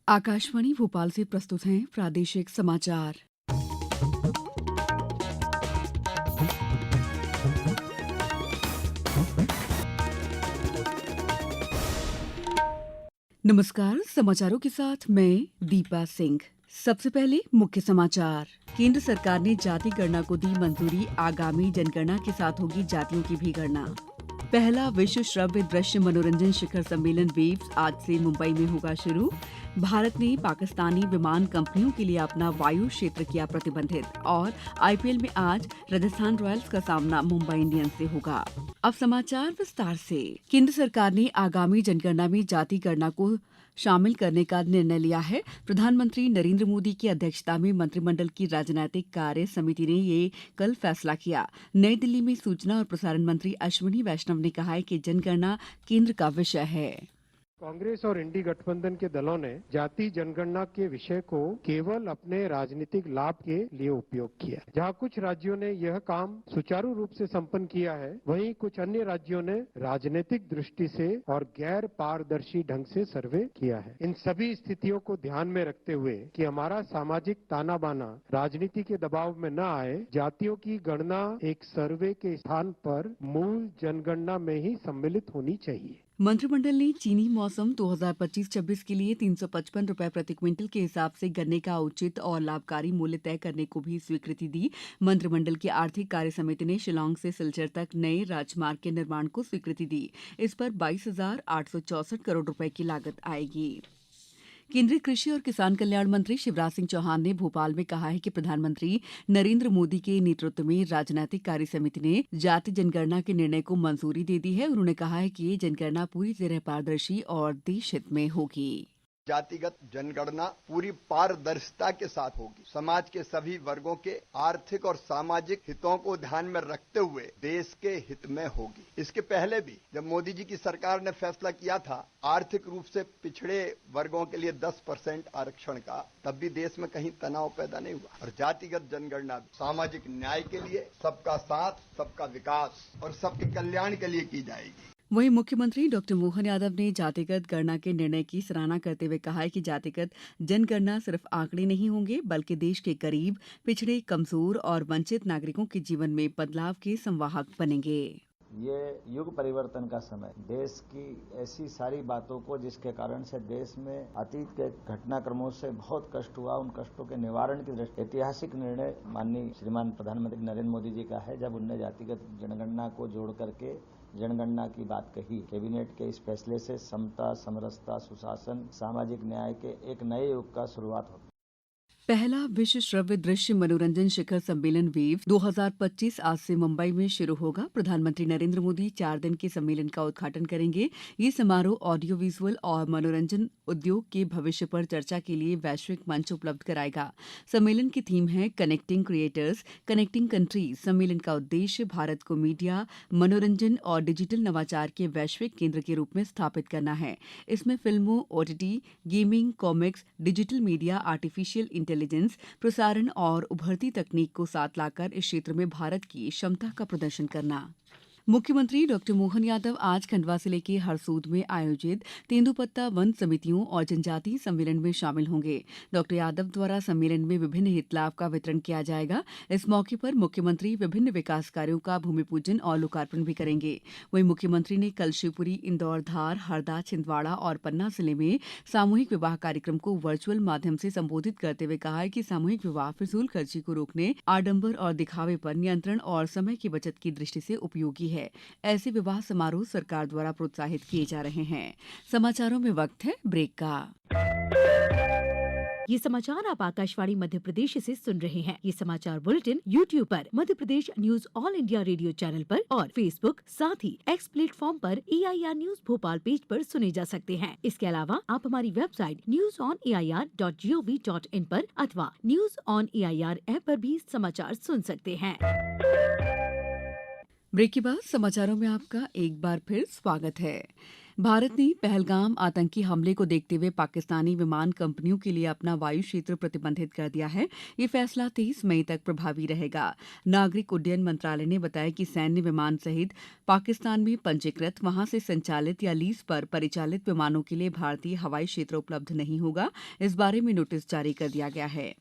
आकाशवाणी भोपाल से प्रस्तुत हैं प्रादेशिक समाचार। नमस्कार, समाचारों के साथ मैं दीपा सिंह। सबसे पहले मुख्य समाचार। केंद्र सरकार ने जाति गणना को दी मंजूरी, आगामी जनगणना के साथ होगी जातियों की भी गणना। पहला विश्व श्रव्य दृश्य मनोरंजन शिखर सम्मेलन वेव्स आज से मुंबई में होगा शुरू। भारत ने पाकिस्तानी विमान कंपनियों के लिए अपना वायु क्षेत्र किया प्रतिबंधित। और आईपीएल में आज राजस्थान रॉयल्स का सामना मुंबई इंडियंस से होगा। अब समाचार विस्तार से। केंद्र सरकार ने आगामी जनगणना में जाति गणना को शामिल करने का निर्णय लिया है। प्रधानमंत्री नरेंद्र मोदी की अध्यक्षता में मंत्रिमंडल की राजनैतिक कार्य समिति ने ये कल फैसला किया। नई दिल्ली में सूचना और प्रसारण मंत्री अश्विनी वैष्णव ने कहा है कि जनगणना केंद्र का विषय है। कांग्रेस और इंडी गठबंधन के दलों ने जाति जनगणना के विषय को केवल अपने राजनीतिक लाभ के लिए उपयोग किया। जहां कुछ राज्यों ने यह काम सुचारू रूप से संपन्न किया है, वहीं कुछ अन्य राज्यों ने राजनीतिक दृष्टि से और गैर पारदर्शी ढंग से सर्वे किया है। इन सभी स्थितियों को ध्यान में रखते हुए कि हमारा सामाजिक ताना बाना राजनीति के दबाव में न आए, जातियों की गणना एक सर्वे के स्थान पर मूल जनगणना में ही सम्मिलित होनी चाहिए। मंत्रिमंडल ने चीनी मौसम 2025-26 के लिए 355 रुपए प्रति क्विंटल के हिसाब से गन्ने का उचित और लाभकारी मूल्य तय करने को भी स्वीकृति दी। मंत्रिमंडल की आर्थिक कार्य समिति ने शिलांग से सिलचर तक नए राजमार्ग के निर्माण को स्वीकृति दी। इस पर 22,864 करोड़ रुपए की लागत आएगी। केंद्रीय कृषि और किसान कल्याण मंत्री शिवराज सिंह चौहान ने भोपाल में कहा है कि प्रधानमंत्री नरेंद्र मोदी के नेतृत्व में राजनैतिक कार्य समिति ने जाति जनगणना के निर्णय को मंजूरी दे दी है। उन्होंने कहा है कि ये जनगणना पूरी तरह पारदर्शी और देश हित में होगी। जातिगत जनगणना पूरी पारदर्शिता के साथ होगी। समाज के सभी वर्गों के आर्थिक और सामाजिक हितों को ध्यान में रखते हुए देश के हित में होगी। इसके पहले भी जब मोदी जी की सरकार ने फैसला किया था आर्थिक रूप से पिछड़े वर्गों के लिए 10% आरक्षण का, तब भी देश में कहीं तनाव पैदा नहीं हुआ। और जातिगत जनगणना सामाजिक न्याय के लिए, सबका साथ, सबका विकास और सबके कल्याण के लिए की जाएगी। वहीं मुख्यमंत्री डॉ मोहन यादव ने जातिगत गणना के निर्णय की सराहना करते हुए कहा है कि जातिगत जनगणना सिर्फ आंकड़े नहीं होंगे, बल्कि देश के गरीब, पिछड़े, कमजोर और वंचित नागरिकों के जीवन में बदलाव के संवाहक बनेंगे। ये युग परिवर्तन का समय, देश की ऐसी सारी बातों को जिसके कारण से देश में अतीत के घटनाक्रमों से बहुत कष्ट हुआ, उन कष्टों के निवारण की दृष्टि ऐतिहासिक निर्णय माननीय श्रीमान प्रधानमंत्री नरेंद्र मोदी जी का है, जब उनने जातिगत जनगणना को जोड़ करके जनगणना की बात कही। कैबिनेट के इस फैसले से समता, समरसता, सुशासन, सामाजिक न्याय के एक नए युग का शुरुआत होगी। पहला विश्व श्रव्य दृश्य मनोरंजन शिखर सम्मेलन वेव 2025 आज से मुंबई में शुरू होगा। प्रधानमंत्री नरेंद्र मोदी 4 दिन के सम्मेलन का उद्घाटन करेंगे। ये समारोह ऑडियो विजुअल और मनोरंजन उद्योग के भविष्य पर चर्चा के लिए वैश्विक मंच उपलब्ध कराएगा। सम्मेलन की थीम है कनेक्टिंग क्रिएटर्स, कनेक्टिंग कंट्रीज। सम्मेलन का उद्देश्य भारत को मीडिया, मनोरंजन और डिजिटल नवाचार के वैश्विक केंद्र के रूप में स्थापित करना है। इसमें फिल्मों, OTT, gaming, comics, digital media, artificial intelligence, प्रसारण और उभरती तकनीक को साथ लाकर इस क्षेत्र में भारत की क्षमता का प्रदर्शन करना। मुख्यमंत्री डॉ मोहन यादव आज खंडवा जिले के हरसूद में आयोजित तेंदुपत्ता वन समितियों और जनजातीय सम्मेलन में शामिल होंगे। डॉ यादव द्वारा सम्मेलन में विभिन्न हित लाभ का वितरण किया जाएगा। इस मौके पर मुख्यमंत्री विभिन्न विकास कार्यों का भूमि पूजन और लोकार्पण भी करेंगे। वहीं मुख्यमंत्री ने कल शिवपुरी, इंदौर, धार, हरदा, छिंदवाड़ा और पन्ना जिले में सामूहिक विवाह कार्यक्रम को वर्चुअल माध्यम से संबोधित करते हुए कहा है कि सामूहिक विवाह फिजूल खर्ची को रोकने, आडंबर और दिखावे पर नियंत्रण और समय की बचत की दृष्टि से उपयोगी है। ऐसे विवाह समारोह सरकार द्वारा प्रोत्साहित किए जा रहे हैं। समाचारों में वक्त है ब्रेक का। ये समाचार आप आकाशवाणी मध्य प्रदेश से सुन रहे हैं। ये समाचार बुलेटिन YouTube पर Madhya Pradesh news All India Radio channel पर और Facebook, साथ ही X प्लेटफॉर्म पर AIR न्यूज भोपाल पेज पर सुने जा सकते हैं। इसके अलावा आप हमारी वेबसाइट newsonair.gov.in पर अथवा न्यूज ऑन AIR ऐप पर भी समाचार सुन सकते हैं। ब्रेक के बाद समाचारों में आपका एक बार फिर स्वागत है। भारत ने पहलगाम आतंकी हमले को देखते हुए पाकिस्तानी विमान कंपनियों के लिए अपना वायु क्षेत्र प्रतिबंधित कर दिया है। ये फैसला 23 मई तक प्रभावी रहेगा। नागरिक उड्डयन मंत्रालय ने बताया कि सैन्य विमान सहित पाकिस्तान में पंजीकृत, वहां से संचालित या लीज पर परिचालित विमानों के लिए भारतीय हवाई क्षेत्र उपलब्ध नहीं होगा। इस बारे में नोटिस जारी कर दिया गया है।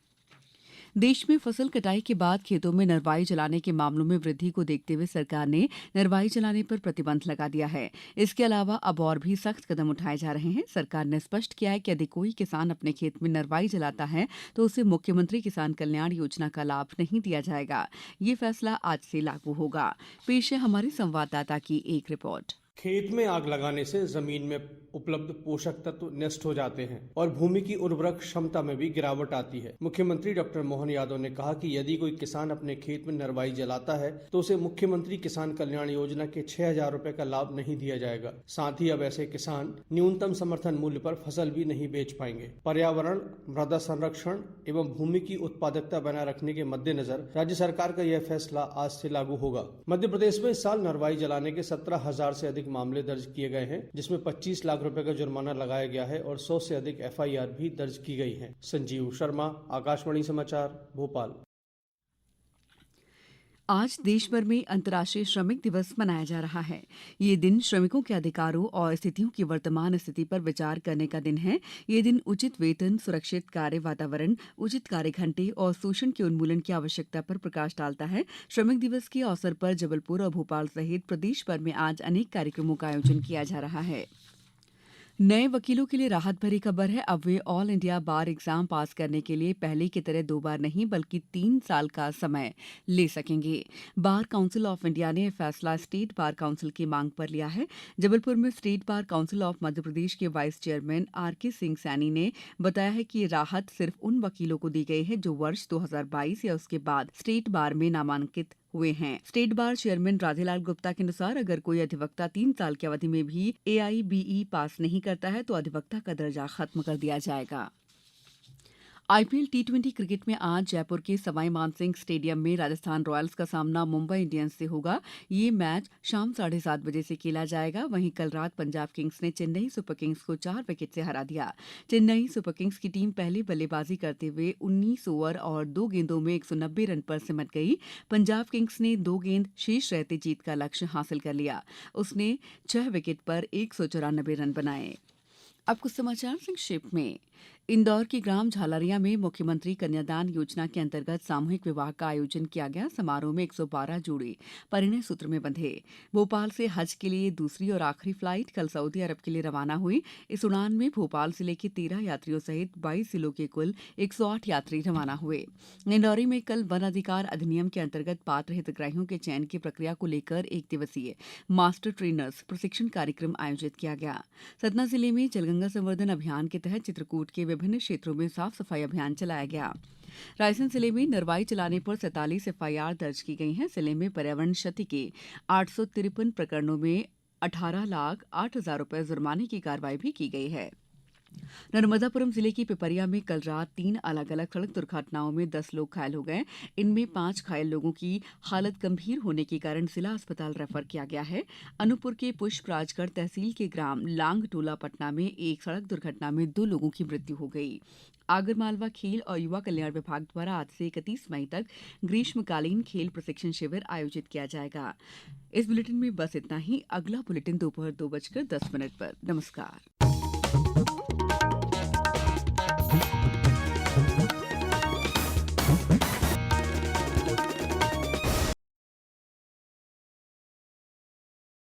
देश में फसल कटाई के बाद खेतों में नरवाई जलाने के मामलों में वृद्धि को देखते हुए सरकार ने नरवाई जलाने पर प्रतिबंध लगा दिया है। इसके अलावा अब और भी सख्त कदम उठाए जा रहे हैं। सरकार ने स्पष्ट किया है कि यदि कोई किसान अपने खेत में नरवाई जलाता है तो उसे मुख्यमंत्री किसान कल्याण योजना का लाभ नहीं दिया जाएगा। ये फैसला आज से लागू होगा। पेश है हमारे संवाददाता की एक रिपोर्ट। खेत में आग लगाने से जमीन में उपलब्ध पोषक तत्व नष्ट हो जाते हैं और भूमि की उर्वरक क्षमता में भी गिरावट आती है। मुख्यमंत्री डॉक्टर मोहन यादव ने कहा कि यदि कोई किसान अपने खेत में नरवाई जलाता है तो उसे मुख्यमंत्री किसान कल्याण योजना के 6,000 रुपए का लाभ नहीं दिया जाएगा। साथ ही अब ऐसे किसान न्यूनतम समर्थन मूल्य पर फसल भी नहीं बेच पाएंगे। पर्यावरण, मृदा संरक्षण एवं भूमि की उत्पादकता बनाए रखने के मद्देनजर राज्य सरकार का यह फैसला आज से लागू होगा। मध्य प्रदेश में इस साल नरवाई जलाने के 17,000 से अधिक मामले दर्ज किए गए हैं, जिसमें 25 लाख रुपए का जुर्माना लगाया गया है और 100 से अधिक FIR भी दर्ज की गई है। संजीव शर्मा, आकाशवाणी समाचार, भोपाल। आज देश भर में अंतर्राष्ट्रीय श्रमिक दिवस मनाया जा रहा है। ये दिन श्रमिकों के अधिकारों और स्थितियों की वर्तमान स्थिति पर विचार करने का दिन है। ये दिन उचित वेतन, सुरक्षित कार्य वातावरण, उचित कार्य घंटे और शोषण के उन्मूलन की आवश्यकता पर प्रकाश डालता है। श्रमिक दिवस के अवसर पर जबलपुर और भोपाल सहित प्रदेश भर में आज अनेक कार्यक्रमों का आयोजन किया जा रहा है। नए वकीलों के लिए राहत भरी खबर है। अब वे All India bar exam pass करने के लिए पहले की तरह 2 बार नहीं बल्कि 3 साल का समय ले सकेंगे। बार काउंसिल ऑफ इंडिया ने यह फैसला स्टेट बार काउंसिल की मांग पर लिया है। जबलपुर में state bar council of Madhya Pradesh के vice chairman RK Singh Saini ने बताया है कि ये राहत सिर्फ उन वकीलों को दी गई है जो वर्ष 2022 या उसके बाद स्टेट बार में नामांकित हुए हैं। State bar chairman Radhelal Gupta के अनुसार अगर कोई अधिवक्ता 3 साल की अवधि में भी AIBE पास नहीं करता है तो अधिवक्ता का दर्जा खत्म कर दिया जाएगा। IPL T20 क्रिकेट में आज जयपुर के सवाई मानसिंह स्टेडियम में राजस्थान रॉयल्स का सामना मुंबई इंडियंस से होगा। ये मैच शाम 7:30 बजे से खेला जाएगा। वहीं कल रात पंजाब किंग्स ने चेन्नई सुपर किंग्स को 4 विकेट से हरा दिया। चेन्नई सुपर किंग्स की टीम पहले बल्लेबाजी करते हुए 19 ओवर और 2 गेंदों में 190 रन पर सिमट गई। पंजाब किंग्स ने 2 गेंद शेष रहते जीत का लक्ष्य हासिल कर लिया। उसने 6 विकेट पर 194 रन बनाए। अब कुछ समाचार संक्षेप में। इंदौर के ग्राम झालरिया में मुख्यमंत्री कन्यादान योजना के अंतर्गत सामूहिक विवाह का आयोजन किया गया। समारोह में 112 जोड़े परिणय सूत्र में बंधे। भोपाल से हज के लिए दूसरी और आखिरी फ्लाइट कल सऊदी अरब के लिए रवाना हुई। इस उड़ान में भोपाल जिले के 13 यात्रियों सहित 22 जिलों के कुल 108 यात्री रवाना हुए। इंदौरी में कल वन अधिकार अधिनियम के अंतर्गत पात्र हितग्राहियों के चयन की प्रक्रिया को लेकर 1 दिवसीय मास्टर ट्रेनर्स प्रशिक्षण कार्यक्रम आयोजित किया गया। सतना जिले में जलगंगा संवर्धन अभियान के तहत चित्रकूट के विभिन्न क्षेत्रों में साफ सफाई अभियान चलाया गया। रायसेन जिले में नरवाई चलाने पर 47 FIR दर्ज की गई हैं। जिले में पर्यावरण क्षति के 853 प्रकरणों में 18,08,000 रुपए जुर्माने की कार्रवाई भी की गई है। नर्मदापुरम जिले की पिपरिया में कल रात 3 अलग अलग सड़क दुर्घटनाओं में 10 लोग घायल हो गए। इनमें 5 घायल लोगों की हालत गंभीर होने के कारण जिला अस्पताल रेफर किया गया है। अनूपपुर के पुष्पराजगढ़ तहसील के ग्राम लांग टोला पटना में एक सड़क दुर्घटना में 2 लोगों की मृत्यु हो गई। आगरमालवा खेल और युवा कल्याण विभाग द्वारा आज से 31 मई तक ग्रीष्मकालीन खेल प्रशिक्षण शिविर आयोजित किया जाएगा। इस बुलेटिन में बस इतना ही। अगला बुलेटिन दोपहर 2:10 पर। नमस्कार।